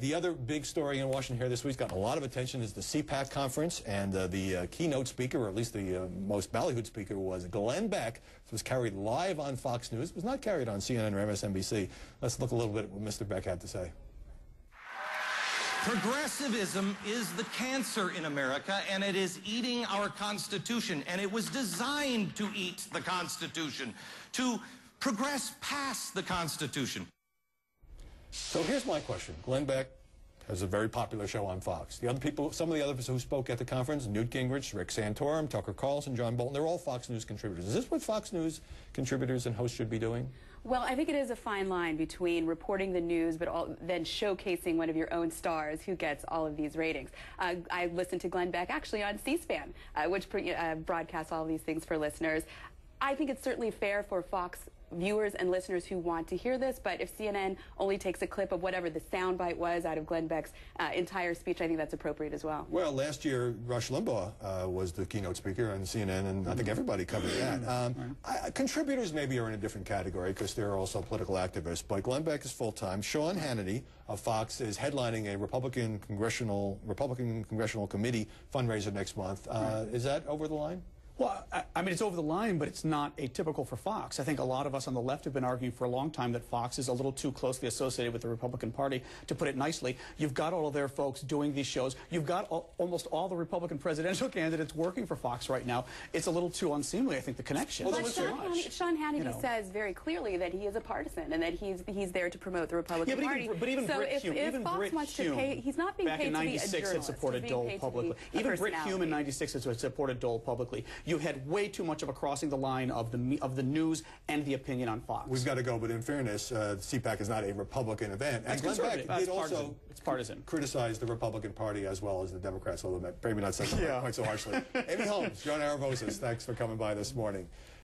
The other big story in Washington here this week's gotten a lot of attention is the CPAC conference, and the keynote speaker, or at least the most ballyhooed speaker, was Glenn Beck. This was carried live on Fox News. It was not carried on CNN or MSNBC. Let's look a little bit at what Mr. Beck had to say. Progressivism is the cancer in America, and it is eating our Constitution, and it was designed to eat the Constitution, to progress past the Constitution. So here's my question. Glenn Beck has a very popular show on Fox. The other people, some of the others who spoke at the conference, Newt Gingrich, Rick Santorum, Tucker Carlson, John Bolton, they're all Fox News contributors. Is this what Fox News contributors and hosts should be doing? Well, I think it is a fine line between reporting the news but then showcasing one of your own stars who gets all of these ratings. I listened to Glenn Beck actually on C-SPAN, which broadcasts all of these things for listeners. I think it's certainly fair for Fox viewers and listeners who want to hear this, but if CNN only takes a clip of whatever the soundbite was out of Glenn Beck's entire speech, I think that's appropriate as well. Well, last year, Rush Limbaugh was the keynote speaker on CNN, and I think everybody covered that. Contributors maybe are in a different category because they're also political activists, but Glenn Beck is full-time. Sean Hannity of Fox is headlining a Republican Congressional Committee fundraiser next month. Is that over the line? Well, I mean, it's over the line, but it's not atypical for Fox. I think a lot of us on the left have been arguing for a long time that Fox is a little too closely associated with the Republican Party, to put it nicely. You've got all of their folks doing these shows. You've got almost all the Republican presidential candidates working for Fox right now. It's a little too unseemly, I think, the connection. Well, Sean Hannity says very clearly that he is a partisan and that he's there to promote the Republican Party. But even so Brit Hume, if Fox wants to pay, he's not being back paid in to be a '96 journalist. had supported Dole publicly. Even Brit Hume in '96 had supported Dole publicly. You had way too much of a crossing the line of the news and the opinion on Fox. We've got to go, but in fairness, CPAC is not a Republican event. And Glenn Beck did also criticize the Republican Party as well as the Democrats, although maybe not quite so harshly. Amy Holmes, John Aravosis, thanks for coming by this morning.